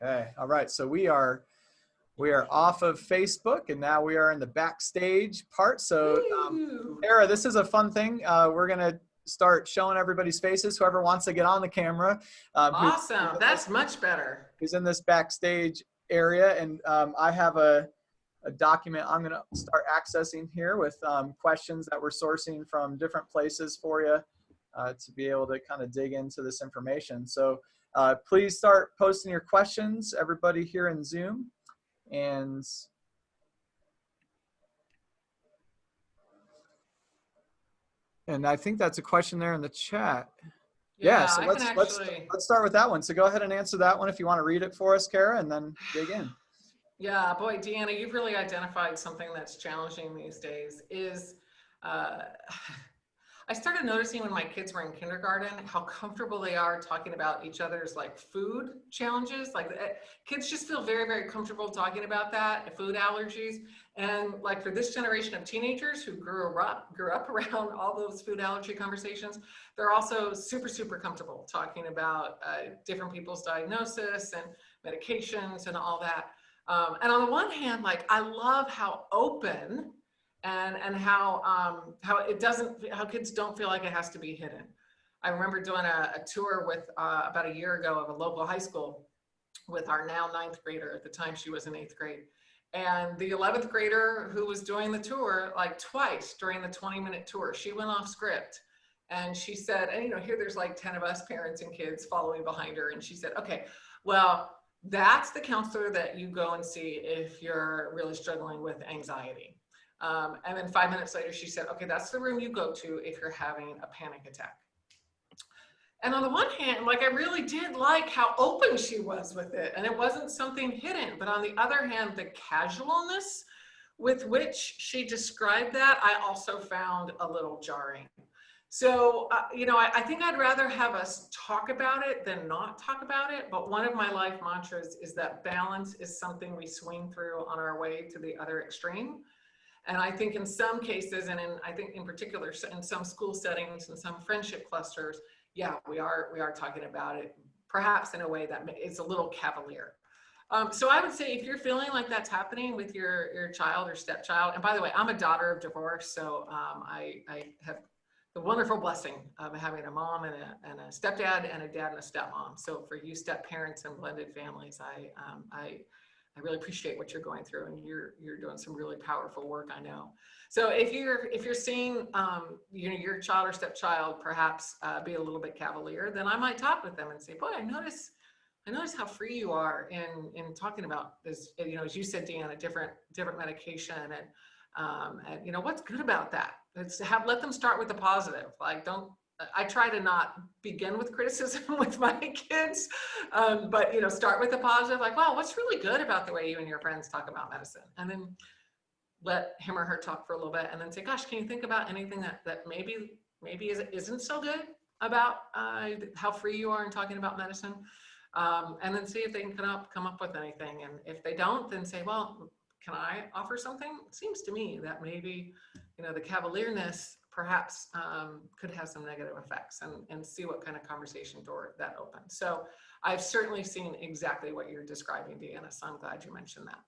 Okay. All right. So we are off of Facebook, and now we are in the backstage part. So, Kara, this is a fun thing. We're gonna start showing everybody's faces. Whoever wants to get on the camera. Awesome. That's much better. Who's in this backstage area, and I have a document I'm gonna start accessing here with questions that we're sourcing from different places for you to be able to kind of dig into this information. So please start posting your questions, everybody here in Zoom. And I think that's a question there in the chat. Yeah, so let's start with that one. So go ahead and answer that one if you want to read it for us, Kara, and then dig in. Yeah, boy, Deanna, you've really identified something that's challenging these days. I started noticing when my kids were in kindergarten how comfortable they are talking about each other's like food challenges. Like kids just feel very, very comfortable talking about that, food allergies. And like for this generation of teenagers who grew up around all those food allergy conversations, they're also super, super comfortable talking about different people's diagnosis and medications and all that. And on the one hand, like I love how open and how kids don't feel like it has to be hidden. I remember doing a tour with about a year ago of a local high school with our now 9th grader. At the time she was in 8th grade. And the 11th grader who was doing the tour, like twice during the 20-minute tour, she went off script. And she said, and here there's like 10 of us parents and kids following behind her. And she said, okay, well, that's the counselor that you go and see if you're really struggling with anxiety. And then 5 minutes later, she said, okay, that's the room you go to if you're having a panic attack. And on the one hand, like I really did like how open she was with it, and it wasn't something hidden. But on the other hand, the casualness with which she described that, I also found a little jarring. So, I think I'd rather have us talk about it than not talk about it. But one of my life mantras is that balance is something we swing through on our way to the other extreme. And I think in some cases, and I think in particular, in some school settings and some friendship clusters, yeah, we are talking about it, perhaps in a way that is a little cavalier. So I would say if you're feeling like that's happening with your child or stepchild, and by the way, I'm a daughter of divorce, so I have the wonderful blessing of having a mom and a stepdad and a dad and a stepmom. So for you step parents and blended families, I really appreciate what you're going through, and you're doing some really powerful work, I know. So if you're seeing your child or stepchild perhaps be a little bit cavalier, then I might talk with them and say, boy, I notice how free you are in talking about this. As you said, Deanna, different medication, and what's good about that? Let them start with the positive. Like I try to not begin with criticism with my kids, but start with the positive, like, wow, what's really good about the way you and your friends talk about medicine? And then let him or her talk for a little bit, and then say, gosh, can you think about anything that maybe isn't so good about how free you are in talking about medicine? And then see if they can come up with anything. And if they don't, then say, well, can I offer something? It seems to me that maybe, the cavalierness perhaps could have some negative effects, and see what kind of conversation door that opens. So I've certainly seen exactly what you're describing, Deanna, so I'm glad you mentioned that.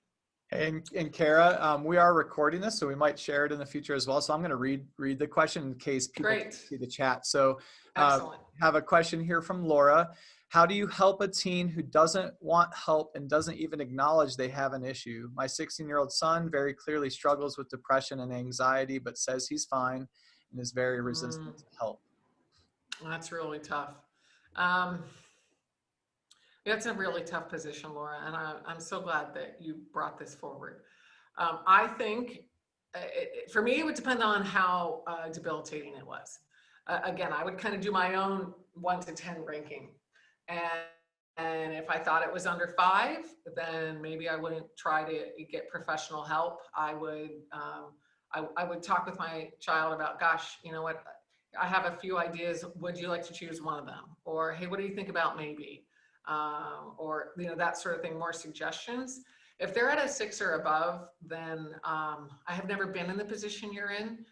And Kara, we are recording this, so we might share it in the future as well. So I'm going to read the question in case people can see the chat. So have a question here from Laura. How do you help a teen who doesn't want help and doesn't even acknowledge they have an issue? My 16-year-old son very clearly struggles with depression and anxiety, but says he's fine and is very resistant to help. That's really tough. It's a really tough position, Laura, and I'm so glad that you brought this forward. I think, for me, it would depend on how debilitating it was. Again, I would kind of do my own 1 to 10 ranking. And if I thought it was under 5, then maybe I wouldn't try to get professional help. I would talk with my child about, gosh, you know what, I have a few ideas. Would you like to choose one of them? Or, hey, what do you think about maybe? Or, that sort of thing, more suggestions. If they're at a 6 or above, then I have never been in the position you're in,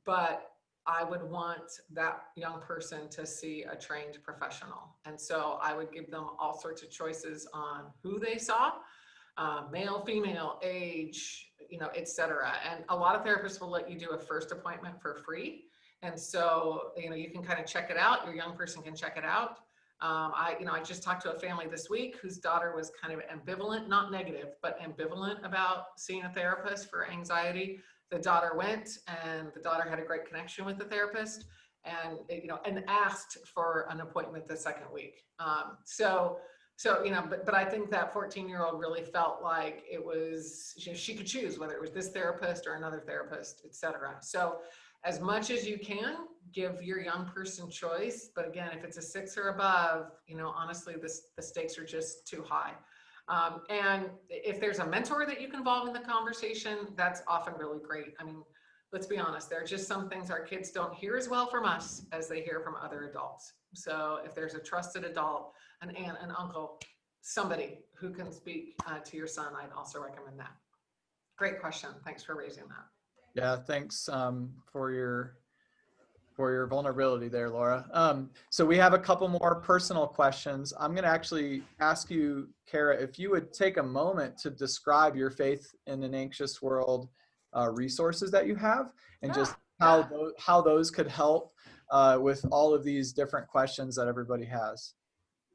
but I would want that young person to see a trained professional. And so I would give them all sorts of choices on who they saw, male, female, age, et cetera. And a lot of therapists will let you do a first appointment for free. And so, you can kind of check it out. Your young person can check it out. I just talked to a family this week whose daughter was kind of ambivalent, not negative, but ambivalent about seeing a therapist for anxiety. The daughter went, and the daughter had a great connection with the therapist, and and asked for an appointment the second week. But I think that 14-year-old really felt like it was, she could choose whether it was this therapist or another therapist, et cetera. So as much as you can, give your young person choice. But again, if it's a 6 or above, honestly, the stakes are just too high. And if there's a mentor that you can involve in the conversation, that's often really great. I mean, let's be honest, there are just some things our kids don't hear as well from us as they hear from other adults. So if there's a trusted adult, an aunt, an uncle, somebody who can speak to your son, I'd also recommend that. Great question. Thanks for raising that. Yeah, thanks for your vulnerability there, Laura. So we have a couple more personal questions. I'm going to actually ask you, Kara, if you would take a moment to describe your Faith in an Anxious World resources that you have, and just how those could help with all of these different questions that everybody has.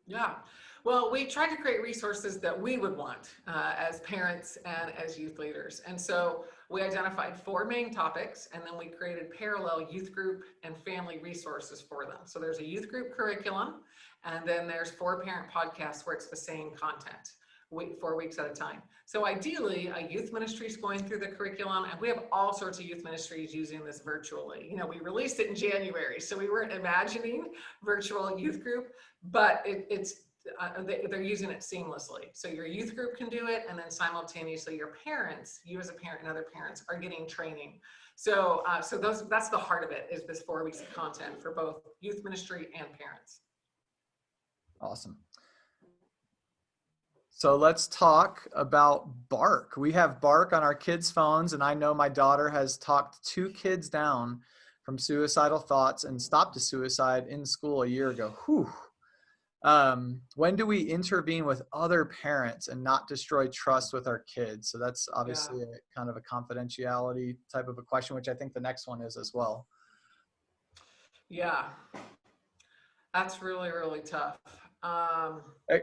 Yeah. Well, we tried to create resources that we would want as parents and as youth leaders. And so we identified 4 main topics, and then we created parallel youth group and family resources for them. So there's a youth group curriculum, and then there's 4 parent podcasts where it's the same content, 4 weeks at a time. So ideally, a youth ministry is going through the curriculum, and we have all sorts of youth ministries using this virtually. We released it in January, so we weren't imagining virtual youth group, but they're using it seamlessly. So your youth group can do it, and then simultaneously your parents, you as a parent and other parents, are getting training. So that's the heart of it, is this 4 weeks of content for both youth ministry and parents. Awesome. So let's talk about Bark. We have Bark on our kids' phones, and I know my daughter has talked 2 kids down from suicidal thoughts and stopped a suicide in school a year ago. Whew. When do we intervene with other parents and not destroy trust with our kids? So that's obviously a kind of a confidentiality type of a question, which I think the next one is as well. Yeah, that's really, really tough.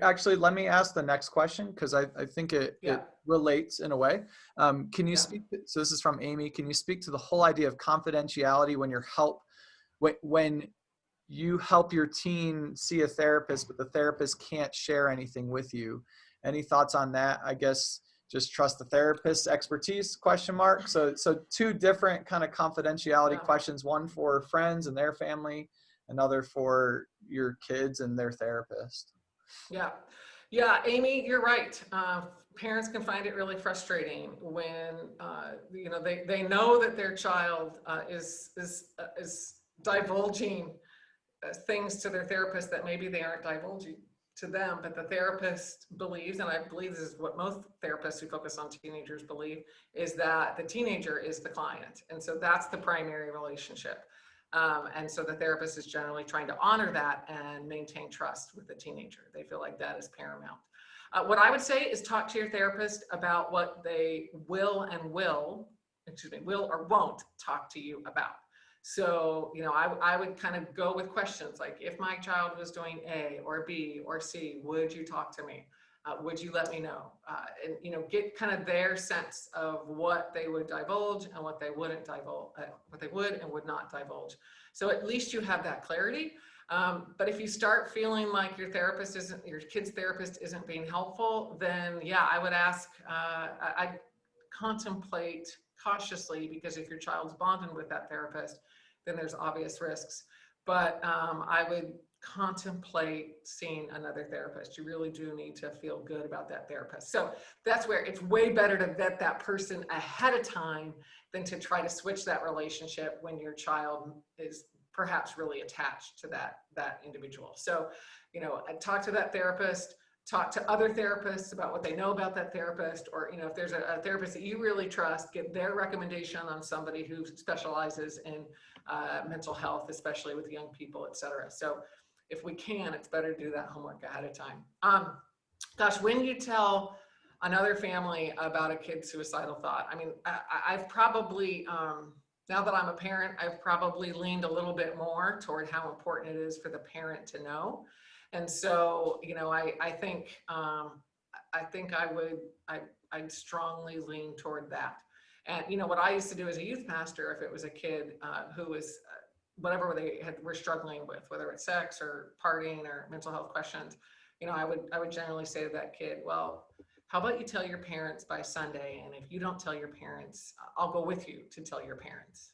Actually, let me ask the next question, because I think it relates in a way. Can you speak, so this is from Amy, can you speak to the whole idea of confidentiality when you help your teen see a therapist, but the therapist can't share anything with you? Any thoughts on that? I guess just trust the therapist's expertise, question mark. So 2 different kind of confidentiality questions, one for friends and their family, another for your kids and their therapist. Yeah, Amy, you're right. Parents can find it really frustrating when they know that their child is divulging things to their therapist that maybe they aren't divulging to them, but the therapist believes, and I believe this is what most therapists who focus on teenagers believe, is that the teenager is the client. And so that's the primary relationship. And so the therapist is generally trying to honor that and maintain trust with the teenager. They feel like that is paramount. What I would say is talk to your therapist about what they will or won't talk to you about. So, I would kind of go with questions like, if my child was doing A or B or C, would you talk to me? Would you let me know? And, get kind of their sense of what they would divulge and what they wouldn't divulge, what they would and would not divulge. So at least you have that clarity. But if you start feeling like your kid's therapist isn't being helpful, then I would ask, I'd contemplate cautiously, because if your child's bonded with that therapist, then there's obvious risks. But I would contemplate seeing another therapist. You really do need to feel good about that therapist. So that's where it's way better to vet that person ahead of time than to try to switch that relationship when your child is perhaps really attached to that individual. So, talk to that therapist, talk to other therapists about what they know about that therapist, or, you know, if there's a therapist that you really trust, get their recommendation on somebody who specializes in mental health, especially with young people, et cetera. So if we can, it's better to do that homework ahead of time. Gosh, when you tell another family about a kid's suicidal thought, I mean, I've probably, now that I'm a parent, I've probably leaned a little bit more toward how important it is for the parent to know. And so, you know, I think I'd strongly lean toward that. And, you know, what I used to do as a youth pastor, if it was a kid who was whatever were struggling with, whether it's sex or partying or mental health questions, you know, I would generally say to that kid, well, how about you tell your parents by Sunday? And if you don't tell your parents, I'll go with you to tell your parents.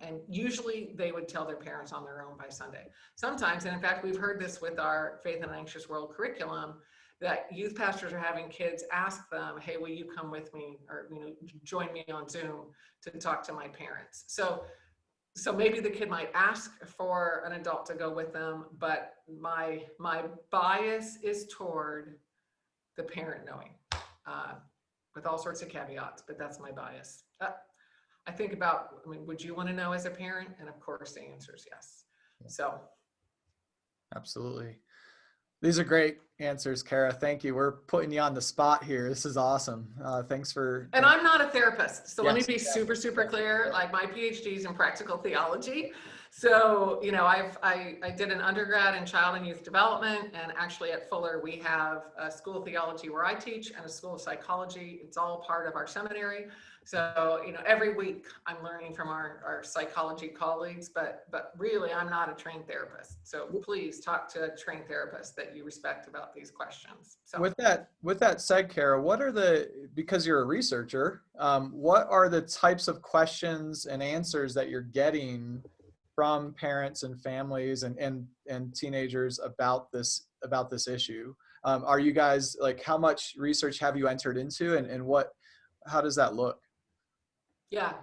And usually they would tell their parents on their own by Sunday. Sometimes, and in fact, we've heard this with our Faith in an Anxious World curriculum, that youth pastors are having kids ask them, hey, will you come with me, or, you know, join me on Zoom to talk to my parents? So maybe the kid might ask for an adult to go with them, but my bias is toward the parent knowing, with all sorts of caveats, but that's my bias. I think about, I mean, would you want to know as a parent? And of course the answer is yes. So. Absolutely. These are great answers, Kara. Thank you. We're putting you on the spot here. This is awesome. Thanks for. And I'm not a therapist. So yes, let me be super clear. Like, my PhD is in practical theology. So, you know, I did an undergrad in child and youth development, and actually at Fuller, we have a school of theology where I teach and a school of psychology. It's all part of our seminary. So, you know, every week I'm learning from our psychology colleagues, but really I'm not a trained therapist. So please talk to a trained therapist that you respect about these questions. So with that said, Kara, because you're a researcher, what are the types of questions and answers that you're getting from parents and families and teenagers about this issue? Are you guys, like, how much research have you entered into, and how does that look? Yeah.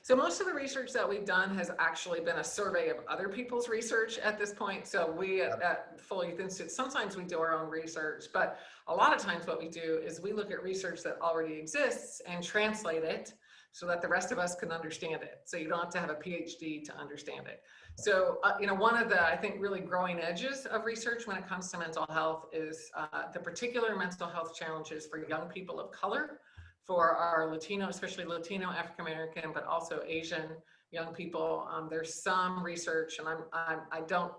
So most of the research that we've done has actually been a survey of other people's research at this point. So we at Full Youth Institute, sometimes we do our own research, but a lot of times what we do is we look at research that already exists and translate it so that the rest of us can understand it. So you don't have to have a PhD to understand it. So, you know, one of the, I think, really growing edges of research when it comes to mental health is the particular mental health challenges for young people of color, for our Latino, especially Latino, African American, but also Asian young people. There's some research, and I don't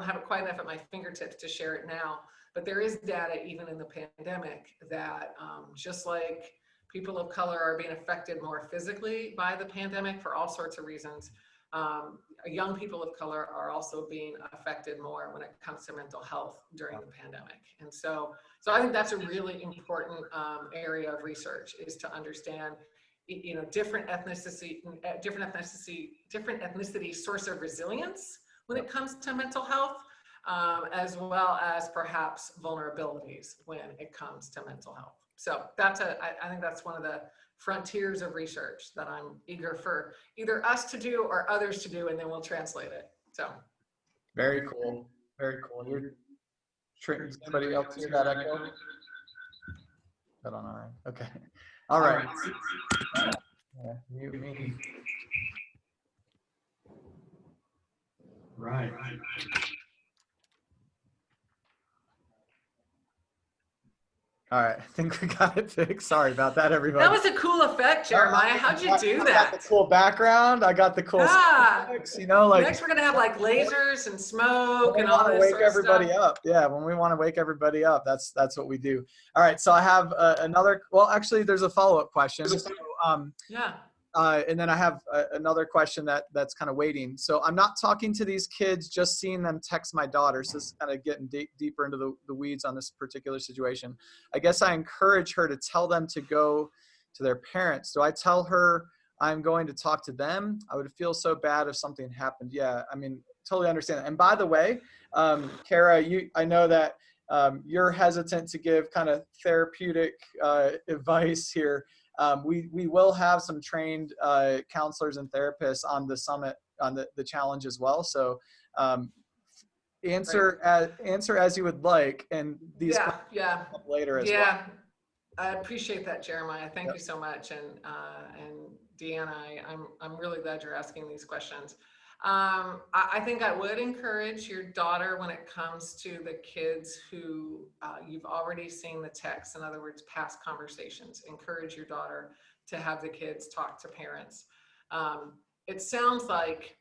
have it quite enough at my fingertips to share it now, but there is data even in the pandemic that just like people of color are being affected more physically by the pandemic for all sorts of reasons, young people of color are also being affected more when it comes to mental health during the pandemic. And so I think that's a really important area of research, is to understand, you know, different ethnicity source of resilience when it comes to mental health, as well as perhaps vulnerabilities when it comes to mental health. So I think that's one of the frontiers of research that I'm eager for either us to do or others to do, and then we'll translate it. So. Very cool. Very cool. Does anybody else hear that echo? That on our end. Okay. All right. Yeah, mute me. Right. All right, I think we got it fixed. Sorry about that, everybody. That was a cool effect, Jeremiah. How'd you do that? I got the cool background. I got the cool effects, you know, like. Next we're gonna have like lasers and smoke and all this wake sort of everybody stuff. up. Yeah, when we want to wake everybody up, that's what we do. All right, so I have another. Well, actually, there's a follow-up question. So, yeah. And then I have another question that's kind of waiting. So I'm not talking to these kids, just seeing them text my daughter. So this is kind of getting deeper into the weeds on this particular situation. I guess I encourage her to tell them to go to their parents. Do I tell her I'm going to talk to them? I would feel so bad if something happened. Yeah, I mean, totally understand that. And by the way, Kara, I know that you're hesitant to give kind of therapeutic advice here. We will have some trained counselors and therapists on the summit, on the challenge as well. So answer as you would like, and these questions come up later as well. I appreciate that, Jeremiah. Thank you so much. And Deanna, I'm really glad you're asking these questions. I think I would encourage your daughter when it comes to the kids who you've already seen the text, in other words, past conversations. Encourage your daughter to have the kids talk to parents. It sounds like,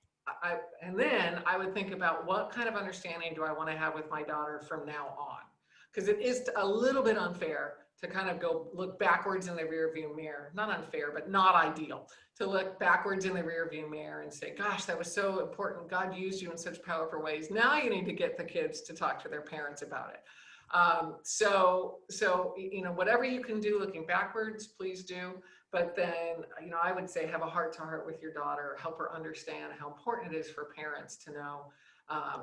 and then I would think about what kind of understanding do I want to have with my daughter from now on? Because it is a little bit unfair to kind of go look backwards in the rear view mirror. Not unfair, but not ideal to look backwards in the rear view mirror and say, gosh, that was so important. God used you in such powerful ways. Now you need to get the kids to talk to their parents about it. So, whatever you can do looking backwards, please do. But then, I would say have a heart to heart with your daughter, help her understand how important it is for parents to know,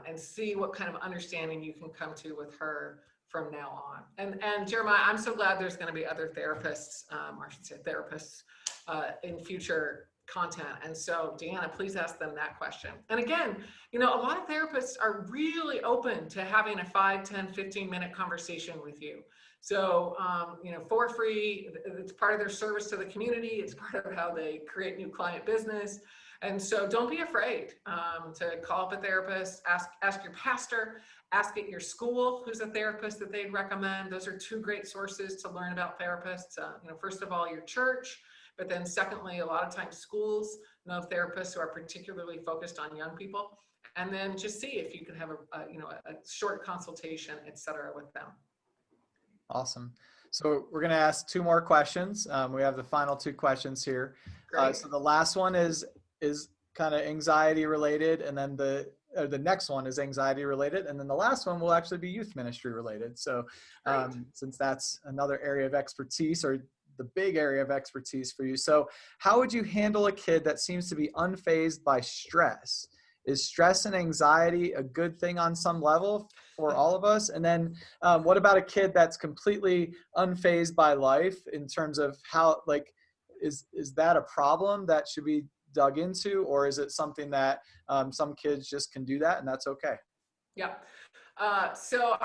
and see what kind of understanding you can come to with her from now on. And Jeremiah, I'm so glad there's going to be other therapists, or I should say therapists, in future content. And so Deanna, please ask them that question. And again, a lot of therapists are really open to having a 5, 10, 15-minute conversation with you. So, for free, it's part of their service to the community. It's part of how they create new client business. And so don't be afraid to call up a therapist, ask your pastor, ask at your school who's a therapist that they'd recommend. Those are 2 great sources to learn about therapists. First of all, your church, but then secondly, a lot of times schools know therapists who are particularly focused on young people. And then just see if you can have a short consultation, et cetera, with them. Awesome. So we're going to ask 2 more questions. We have the final 2 questions here. So the last one is kind of anxiety related, and then the next one is anxiety related, and then the last one will actually be youth ministry related. So since that's another area of expertise, or the big area of expertise for you. So how would you handle a kid that seems to be unfazed by stress? Is stress and anxiety a good thing on some level for all of us? And then what about a kid that's completely unfazed by life, in terms of how, is that a problem that should be dug into, or is it something that some kids just can do that and that's okay? Yeah. So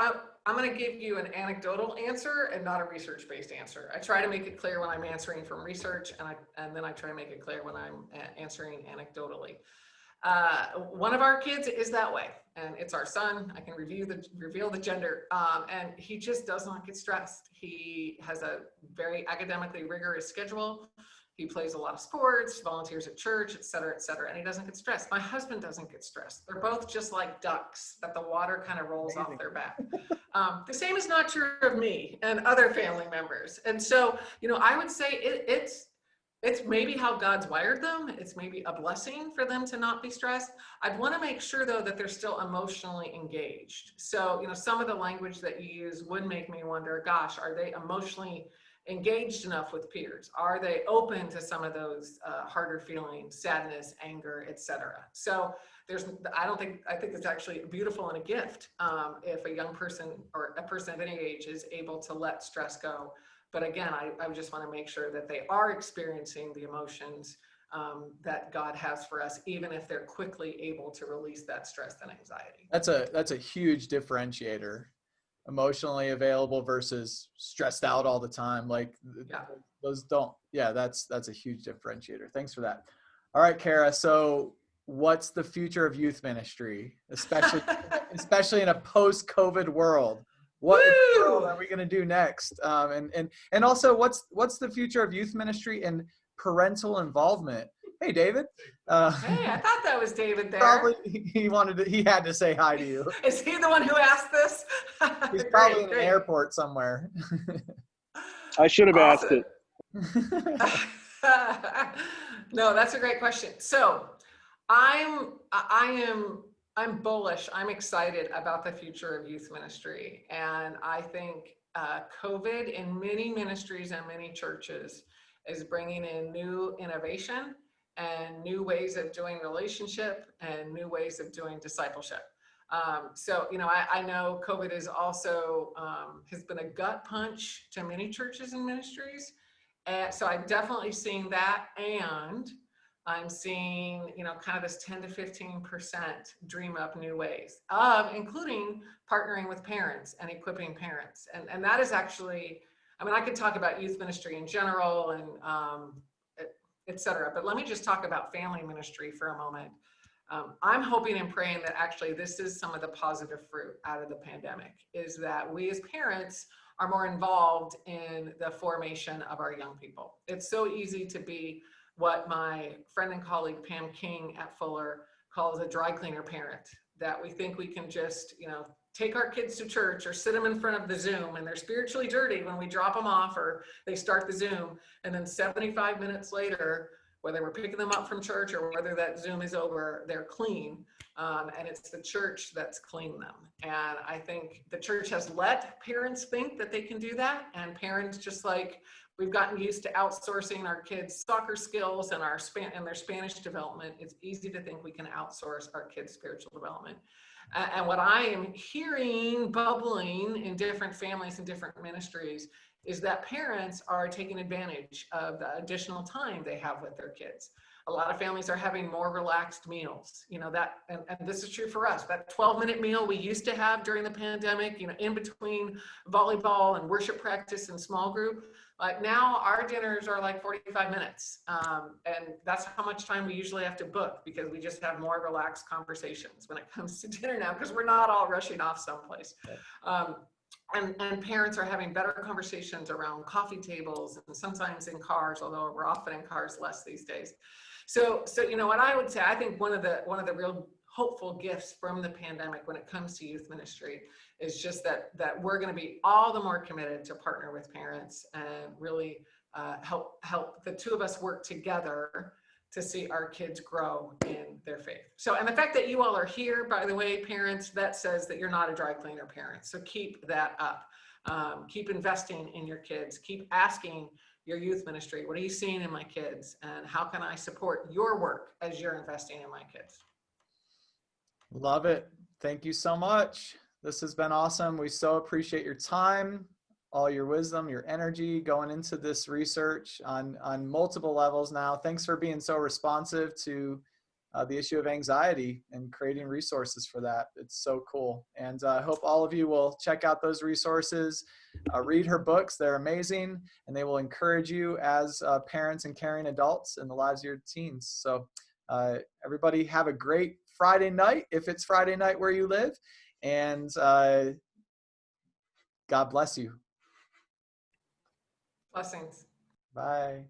I'm going to give you an anecdotal answer and not a research-based answer. I try to make it clear when I'm answering from research, and then I try to make it clear when I'm answering anecdotally. One of our kids is that way, and it's our son. I can reveal the gender, and he just does not get stressed. He has a very academically rigorous schedule. He plays a lot of sports, volunteers at church, et cetera, and he doesn't get stressed. My husband doesn't get stressed. They're both just like ducks that the water kind of rolls off their back. The same is not true of me and other family members. And so, I would say it's maybe how God's wired them. It's maybe a blessing for them to not be stressed. I'd want to make sure, though, that they're still emotionally engaged. So, some of the language that you use would make me wonder, gosh, are they emotionally engaged enough with peers? Are they open to some of those harder feelings, sadness, anger, etc.? So I think it's actually beautiful and a gift if a young person or a person of any age is able to let stress go. But again, I just want to make sure that they are experiencing the emotions that God has for us, even if they're quickly able to release that stress and anxiety. That's a huge differentiator. Emotionally available versus stressed out all the time. Those don't. Yeah, that's a huge differentiator. Thanks for that. All right, Kara. So what's the future of youth ministry, especially in a post-COVID world? What are we going to do next? And also, what's the future of youth ministry and parental involvement? Hey, David. Hey, I thought that was David there. Probably he had to say hi to you. Is he the one who asked this? He's probably in an airport somewhere. I should have asked it. No, that's a great question. So I'm bullish. I'm excited about the future of youth ministry. And I think COVID in many ministries and many churches is bringing in new innovation and new ways of doing relationship and new ways of doing discipleship. So, I know COVID is also has been a gut punch to many churches and ministries. And so I'm definitely seeing that. And I'm seeing, kind of this 10 to 15% dream up new ways of including partnering with parents and equipping parents. And that is actually, I could talk about youth ministry in general and et cetera, but let me just talk about family ministry for a moment. I'm hoping and praying that actually this is some of the positive fruit out of the pandemic, is that we as parents are more involved in the formation of our young people. It's so easy to be what my friend and colleague Pam King at Fuller calls a dry cleaner parent, that we think we can just, take our kids to church or sit them in front of the Zoom and they're spiritually dirty when we drop them off or they start the Zoom. And then 75 minutes later, whether we're picking them up from church or whether that Zoom is over, they're clean. And it's the church that's cleaned them. And I think the church has let parents think that they can do that. And parents, just like we've gotten used to outsourcing our kids' soccer skills and their Spanish development, it's easy to think we can outsource our kids' spiritual development. And what I am hearing bubbling in different families and different ministries is that parents are taking advantage of the additional time they have with their kids. A lot of families are having more relaxed meals, and this is true for us. That 12-minute meal we used to have during the pandemic, in between volleyball and worship practice and small group, like now our dinners are like 45 minutes. And that's how much time we usually have to book, because we just have more relaxed conversations when it comes to dinner now, because we're not all rushing off someplace. And parents are having better conversations around coffee tables and sometimes in cars, although we're often in cars less these days. So what I would say, I think one of the real hopeful gifts from the pandemic when it comes to youth ministry is just that we're going to be all the more committed to partner with parents and really help the two of us work together to see our kids grow in their faith. So, and the fact that you all are here, by the way, parents, that says that you're not a dry cleaner parent. So keep that up. Keep investing in your kids. Keep asking your youth ministry, what are you seeing in my kids? And how can I support your work as you're investing in my kids? Love it. Thank you so much. This has been awesome. We so appreciate your time, all your wisdom, your energy going into this research on multiple levels now. Thanks for being so responsive to the issue of anxiety and creating resources for that. It's so cool. And I hope all of you will check out those resources, read her books. They're amazing, and they will encourage you as parents and caring adults in the lives of your teens. So everybody have a great Friday night, if it's Friday night where you live, and God bless you. Blessings. Bye.